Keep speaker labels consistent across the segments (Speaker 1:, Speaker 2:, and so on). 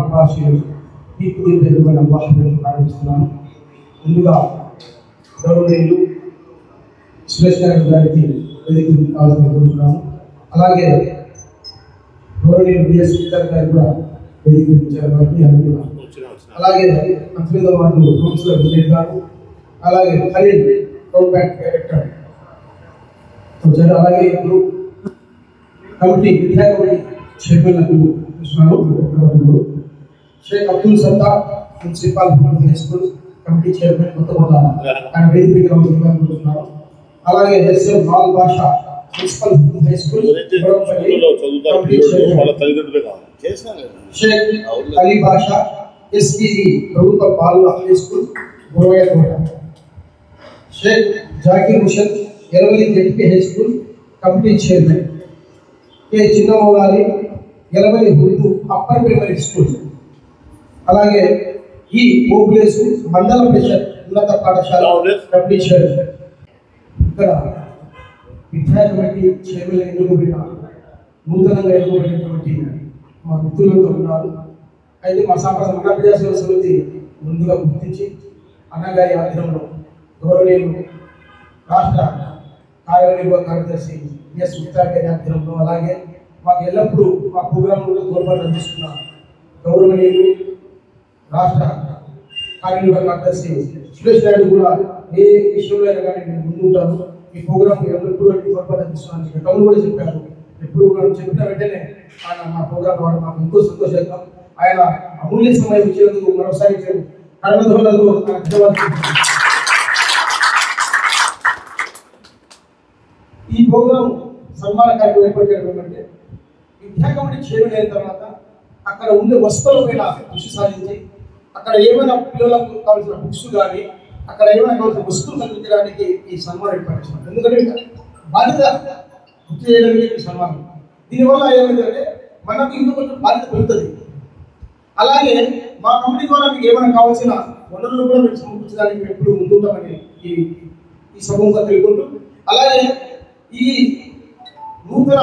Speaker 1: అభిలాషులు తీర్పు ఎదుర్కొని అభిలాషలు ప్రారంభిస్తున్నాను. ముందుగా గౌరవనీయులు సురేష్ గారికి వేదిక కావాలని కోరుతున్నాను. అలాగే గౌరవనీయులు బిఎస్ గారు కూడా వేదిక ఇచ్చారు కాబట్టి అనుకున్నాను. అలాగే మంత్రిగా వాళ్ళు కౌన్సిలర్ విజయ్ గారు, అలాగే ఖలీల్ టౌన్ బ్యాంక్ డైరెక్టర్ వచ్చారు. అలాగే ఇప్పుడు కమిటీ విద్యా committee chairman Krishnarao, Sheikh Abdul Satta municipal high school committee chairman Kothaguda ఆయన వేదిక కూర్చున్నారు. అలాగే SM Bal Basha municipal high school Sheikh Ali Basha SPE ప్రభుత్వ బాలుర high school Guravayyakota, Sheikh Zakir Hussain Elavali ZP high school committee chairman, K Chinnamoulali Elavali Urdu upper primary school, అలాగే ఈ ఓబులేసు మండల పరిషత్ ఉన్నత పాఠశాల కమిటీ చైర్మన్. ఇక్కడ విద్యా కమిటీ చైర్మన్ ఎన్నుకోబడిన నూతనంగా ఎన్నుకోబడినటువంటి మా మిత్రులతో ఉన్నారు. అయితే మా సంప్రదాయ మండల ప్రజాసేవ సమితి ముందుగా గుర్తించి అన్నగారి ఆధ్వర్యంలో గౌరవనీయులు రాష్ట్ర కార్యనిర్వాహక కార్యదర్శి ఎస్ మిత్రా గారి ఆధ్వర్యంలో, అలాగే మాకు ఎల్లప్పుడూ మా ప్రోగ్రాంలో గౌరవాన్ని అందిస్తున్న గౌరవనీయులు రాష్ట్ర కార్యనిర్వాహక కార్యదర్శి సురేష్ నాయుడు కూడా ఏ విషయంలో కానీ నేను ముందుంటాను, ఈ ప్రోగ్రాం ఎల్లప్పుడూ గౌరవాన్ని అందిస్తున్నాను. గతంలో కూడా చెప్పారు, ఎప్పుడు చెప్పిన వెంటనే ఆయన మా ప్రోగ్రాం రావడం మాకు ఎంతో సంతోషంగా, ఆయన అమూల్య సమయం ఇచ్చినందుకు మరోసారి కడవదోళ్ళకు ఈ ప్రోగ్రాం సన్మాన కార్యక్రమం ఏర్పాటు చేయడం ఏమంటే, విద్యా కమిటీ చైర్మన్ అయిన తర్వాత అక్కడ ఉండే వస్తువుల పైన దృష్టి సాధించి అక్కడ ఏమైనా పిల్లలకు కావాల్సిన బుక్స్ కానీ అక్కడ ఏమైనా కావాల్సిన వస్తువులు కల్పించడానికి ఈ సన్మానం ఏర్పాటు చేస్తాం. ఎందుకంటే బాధ్యత గుర్తు చేయడానికి ఈ సన్మానం. దీనివల్ల ఏమైందంటే మనకు ఇంకా కొంచెం బాధ్యత పెరుగుతుంది. అలాగే మా కమిటీ ద్వారా మీకు ఏమైనా కావాల్సిన వనరులు కూడా మీకు సమకూర్చడానికి ఎప్పుడు ముందుంటామని ఈ సమూహంగా తెలుపుకుంటూ, అలాగే ఈ నూతన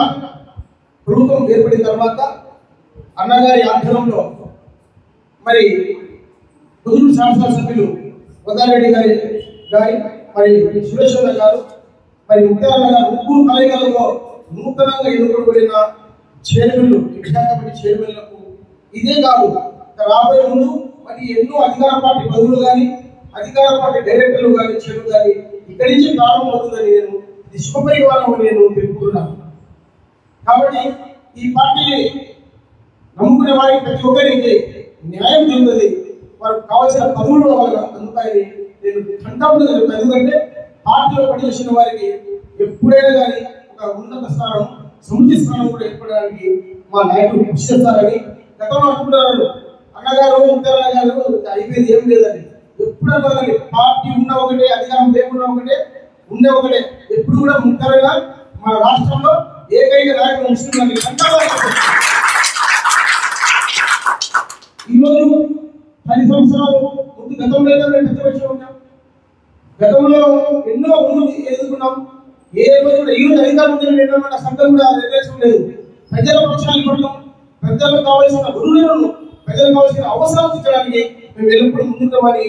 Speaker 1: ప్రభుత్వం ఏర్పడిన తర్వాత అన్నగారి ఆధ్వర్యంలో మరి హుజూర్ శాసనసభ్యులు వదారెడ్డి గారి మరి సురేష్ గారు మరి ముఖ్యమంత్రి గారు ముగ్గురు కలయికలలో నూతనంగా ఎన్నుకోబడిన చైర్మన్లు విద్యా కమిటీ చైర్మన్లకు ఇదే కాదు రాబోయే ముందు మరి ఎన్నో అధికార పార్టీ పదవులు కానీ అధికార పార్టీ డైరెక్టర్లు కానీ చైర్మన్ కానీ ఇక్కడి నుంచి ప్రారంభమవుతుందని నేను ఇది శుభపరివారం నేను తెలుపుతున్నాను. కాబట్టి ఈ పార్టీని నమ్ముకునే వారికి ప్రతి ఒక్కరికి న్యాయం చెందుతుంది, వారికి కావాల్సిన పదవులు వాళ్ళకి అందుతాయని నేను కంటప్పుడు చెప్తాను. ఎందుకంటే పార్టీలో పనిచేసిన వారికి ఎప్పుడైనా కానీ ఒక ఉన్నత స్థానం సముచిత స్థానం కూడా ఏర్పడడానికి మా నాయకులు కృషి చేస్తారని గతంలో అనుకుంటున్నారు. అన్నగారు ముఖ్యమంత్రి గారు అయిపోయింది ఏం లేదని ఎప్పుడన్నా కానీ పార్టీ ఉన్న ఒకటే, అధికారం లేకుండా ఒకటే, ఉండే ఒకటే. ఎప్పుడు కూడా ముఖ్యంగా మన రాష్ట్రంలో ఏకైక నాయకులు ముస్లిం ఈరోజు 10 సంవత్సరాలు ముందు గతంలో ఏదైనా పెద్ద విషయం ఉన్నాం, గతంలో ఎన్నో ముందు ఎదుర్కొన్నాం. ఏ రోజు కూడా ఈరోజు అధికారం ఉందని ఏంటంటే సంఘం కూడా నిర్దేశం లేదు. ప్రజల పక్షాన్ని పడటం, ప్రజలకు కావాల్సిన గురువులను, ప్రజలకు కావాల్సిన అవసరాలు తీర్చడానికి మేము ఎల్లప్పుడూ ముందుంటామని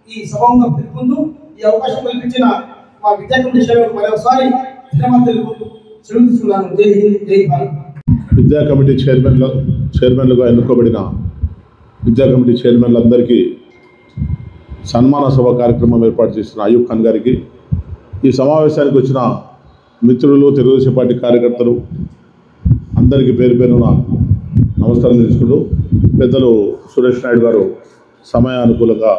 Speaker 1: ఈ సభంగా తెలుపుకుంటూ ఈ అవకాశం కల్పించిన మా విద్యా కమిటీ చైర్మన్ మరోసారి ధన్యవాదాలు తెలుపుకుంటూ సెలవు తీసుకున్నాను. జై హింద్, జై భారత్.
Speaker 2: విద్యా కమిటీ చైర్మన్లుగా ఎన్నుకోబడిన విద్యా కమిటీ చైర్మన్లందరికీ సన్మాన సభ కార్యక్రమం ఏర్పాటు చేసిన అయూబ్ ఖాన్ గారికి, ఈ సమావేశానికి వచ్చిన మిత్రులు, తెలుగుదేశం పార్టీ కార్యకర్తలు అందరికీ పేరు పేరున నమస్కారం తెలుసుకుంటూ, పెద్దలు సురేష్ నాయుడు గారు సమయానుకూలంగా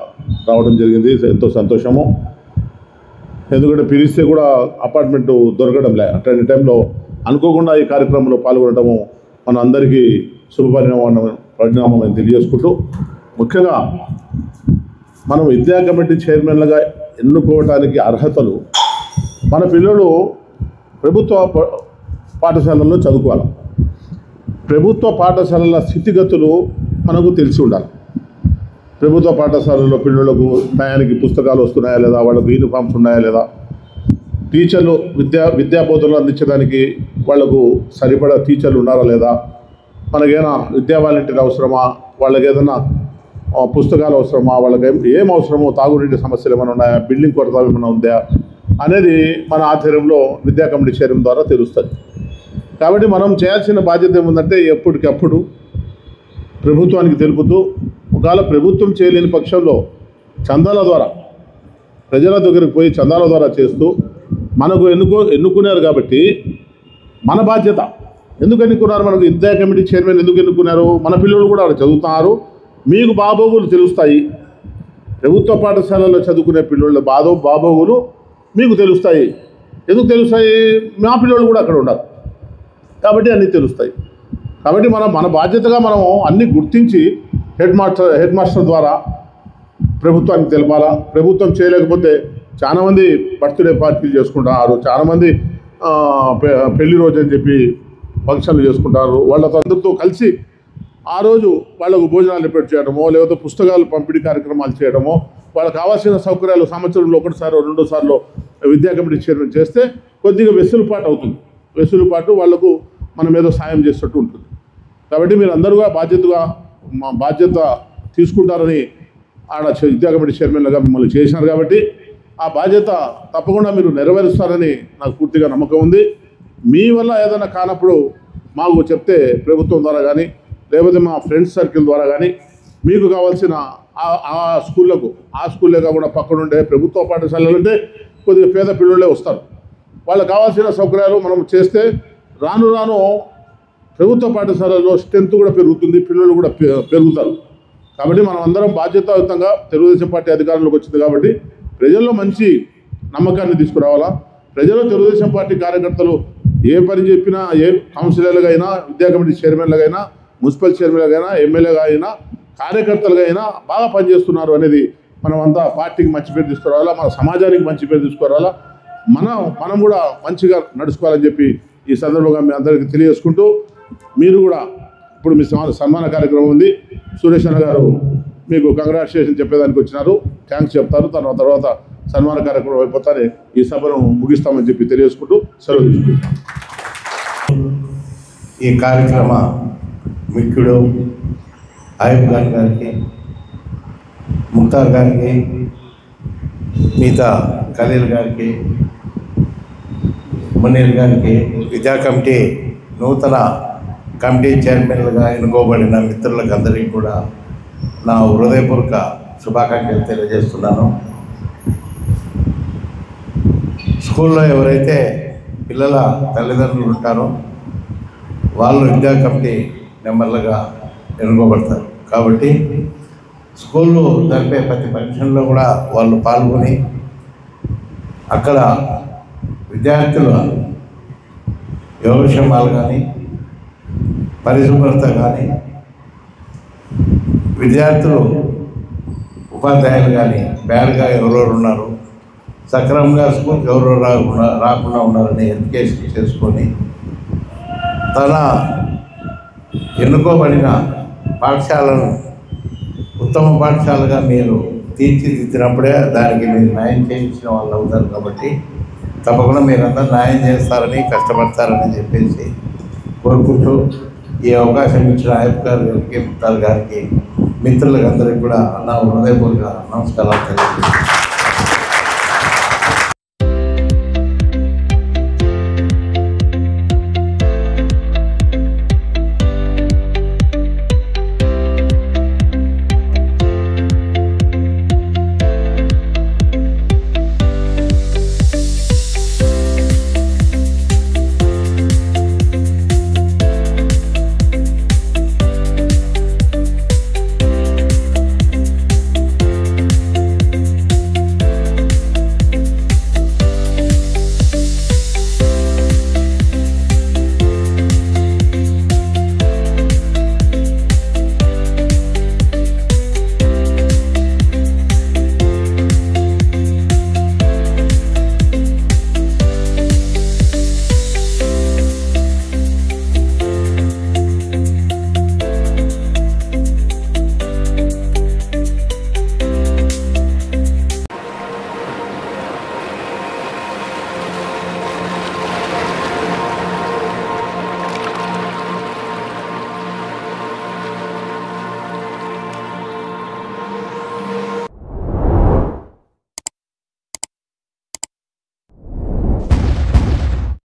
Speaker 2: రావడం జరిగింది. ఎంతో సంతోషము. ఎందుకంటే పిలిస్తే కూడా అపార్ట్మెంట్ దొరకడం లే. అట్లాంటి టైంలో అనుకోకుండా ఈ కార్యక్రమంలో పాల్గొనడము మన అందరికీ పరిణామం అని తెలియజేసుకుంటూ, ముఖ్యంగా మనం విద్యా కమిటీ చైర్మన్లుగా ఎన్నుకోవడానికి అర్హతలు, మన పిల్లలు ప్రభుత్వ పాఠశాలల్లో చదువుకోవాలి. ప్రభుత్వ పాఠశాలల స్థితిగతులు మనకు తెలిసి ఉండాలి. ప్రభుత్వ పాఠశాలలో పిల్లలకు టయానికి పుస్తకాలు వస్తున్నాయా లేదా, వాళ్ళకు యూనిఫామ్స్ ఉన్నాయా లేదా, టీచర్లు విద్యాబోధనలు అందించడానికి వాళ్లకు సరిపడా టీచర్లు ఉన్నారా లేదా, మనకేమైనా విద్యా వాలంటీర్ అవసరమా, వాళ్ళకి ఏదైనా పుస్తకాలు అవసరమా, వాళ్ళకి ఏం అవసరమో, తాగునీటి సమస్యలు ఏమైనా ఉన్నాయా, బిల్డింగ్ కొరత ఏమైనా ఉందా అనేది మన ఆధ్వర్యంలో విద్యా కమిటీ చైర్మన్ ద్వారా తెలుస్తుంది. కాబట్టి మనం చేయాల్సిన బాధ్యత ఏముందంటే ఎప్పటికప్పుడు ప్రభుత్వానికి తెలుపుతూ, ఒకవేళ ప్రభుత్వం చేయలేని పక్షంలో చందాల ద్వారా ప్రజల దగ్గరికి పోయి చందాల ద్వారా చేస్తూ మనకు ఎన్నుకున్నారు కాబట్టి మన బాధ్యత. ఎందుకు ఎన్నుకున్నారు? మనకు విద్యా కమిటీ చైర్మన్ ఎందుకు ఎన్నుకున్నారు? మన పిల్లలు కూడా అక్కడ చదువుతున్నారు, మీకు బాబోగులు తెలుస్తాయి. ప్రభుత్వ పాఠశాలలో చదువుకునే పిల్లల బాబోగులు మీకు తెలుస్తాయి. ఎందుకు తెలుస్తాయి? మా పిల్లలు కూడా అక్కడ ఉన్నారు కాబట్టి అన్నీ తెలుస్తాయి. కాబట్టి మన బాధ్యతగా మనం అన్నీ గుర్తించి హెడ్ మాస్టర్ ద్వారా ప్రభుత్వానికి తెలపాలా. ప్రభుత్వం చేయలేకపోతే చాలామంది బర్త్డే పార్టీలు చేసుకుంటారు, చాలామంది పెళ్లి రోజు అని చెప్పి ఫంక్షన్లు చేసుకుంటారు. వాళ్ళతో అందరితో కలిసి ఆ రోజు వాళ్ళకు భోజనాలు ఏర్పాటు చేయడమో, లేకపోతే పుస్తకాలు పంపిణీ కార్యక్రమాలు చేయడమో, వాళ్ళకి కావాల్సిన సౌకర్యాలు సంవత్సరంలో ఒకటిసారో రెండోసార్లు విద్యా కమిటీ చైర్మన్ చేస్తే కొద్దిగా వెసులుపాటు అవుతుంది. వెసులుపాటు వాళ్లకు మనం ఏదో సాయం చేసినట్టు ఉంటుంది. కాబట్టి మీరు అందరూగా బాధ్యత తీసుకుంటారని ఆడ విద్యా కమిటీ చైర్మన్లుగా మిమ్మల్ని చేసినారు కాబట్టి ఆ బాధ్యత తప్పకుండా మీరు నెరవేరుస్తారని నాకు పూర్తిగా నమ్మకం ఉంది. మీ వల్ల ఏదైనా కానప్పుడు మాకు చెప్తే ప్రభుత్వం ద్వారా కానీ, లేకపోతే మా ఫ్రెండ్స్ సర్కిల్ ద్వారా కానీ మీకు కావాల్సిన ఆ స్కూల్లే కాకుండా పక్కనుండే ప్రభుత్వ పాఠశాలలు అంటే కొద్దిగా పేద పిల్లలే వస్తారు. వాళ్ళకి కావాల్సిన సౌకర్యాలు మనం చేస్తే రాను రాను ప్రభుత్వ పాఠశాలలో స్ట్రెంత్ కూడా పెరుగుతుంది, పిల్లలు కూడా పెరుగుతారు. కాబట్టి మనం అందరం బాధ్యతాయుతంగా తెలుగుదేశం పార్టీ అధికారంలోకి వచ్చింది కాబట్టి ప్రజల్లో మంచి నమ్మకాన్ని తీసుకురావాలా. ప్రజలు తెలుగుదేశం పార్టీ కార్యకర్తలు ఏ పని చెప్పినా, ఏ కౌన్సిలర్లుగా అయినా, విద్యా కమిటీ చైర్మన్లుగా అయినా, మున్సిపల్ చైర్మన్లుగా అయినా, ఎమ్మెల్యేగా అయినా, కార్యకర్తలుగా అయినా బాగా పనిచేస్తున్నారు అనేది మనం అంతా పార్టీకి మంచి పేరు తీసుకురావాలా, మన సమాజానికి మంచి పేరు తీసుకురావాలా, మనం కూడా మంచిగా నడుచుకోవాలని చెప్పి ఈ సందర్భంగా మీ అందరికీ తెలియజేసుకుంటూ, మీరు కూడా ఇప్పుడు మీ సన్మాన కార్యక్రమం ఉంది. సురేష్ అన్న గారు మీకు కంగ్రాచులేషన్ చెప్పేదానికి వచ్చినారు, థ్యాంక్స్ చెప్తారు. తర్వాత సన్మాన కార్యక్రమం అయిపోతానే ఈ సభను ముగిస్తామని చెప్పి తెలియజేసుకుంటూ సెలవు తీసుకుంటాం.
Speaker 3: ఈ కార్యక్రమ ముఖ్యుడు ఆయుబ్ ఖాన్ గారికి, ముక్తార్ గారికి, మిగతా ఖలీల్ గారికి, మునీర్ గారికి, విద్యా కమిటీ నూతన కమిటీ చైర్మన్లుగా ఎన్నుకోబడిన మిత్రులకు అందరికీ కూడా నా హృదయపూర్వక శుభాకాంక్షలు తెలియజేస్తున్నాను. స్కూల్లో ఎవరైతే పిల్లల తల్లిదండ్రులు ఉంటారో వాళ్ళు విద్యా కమిటీ మెంబర్లుగా ఎన్నుకోబడతారు. కాబట్టి స్కూళ్ళు జరిపే ప్రతి ఫంక్షన్లో కూడా వాళ్ళు పాల్గొని అక్కడ విద్యార్థుల యోగక్షేమాలు కానీ, పరిశుభ్రత కానీ, విద్యార్థులు ఉపాధ్యాయులు కానీ బ్యాడ్గా ఎవరెవరు ఉన్నారు, సక్రమంగా స్కూల్కి ఎవరెవరు రాకుండా ఉన్నారని ఎడ్యుకేషన్ చేసుకొని తన ఎన్నుకోబడిన పాఠశాలను ఉత్తమ పాఠశాలగా మీరు తీర్చిదిద్దినప్పుడే దానికి మీరు న్యాయం చేయించిన వాళ్ళు అవుతారు. కాబట్టి తప్పకుండా మీరందరూ న్యాయం చేస్తారని, కష్టపడతారని చెప్పేసి కోరుకుంటూ ఈ అవకాశం ఇచ్చిన ఆయుబ్ గారికి, ముక్తార్ గారికి, మిత్రులకు అందరికీ కూడా నా హృదయపూర్వక నమస్కారాలు తెలియజేస్తాను.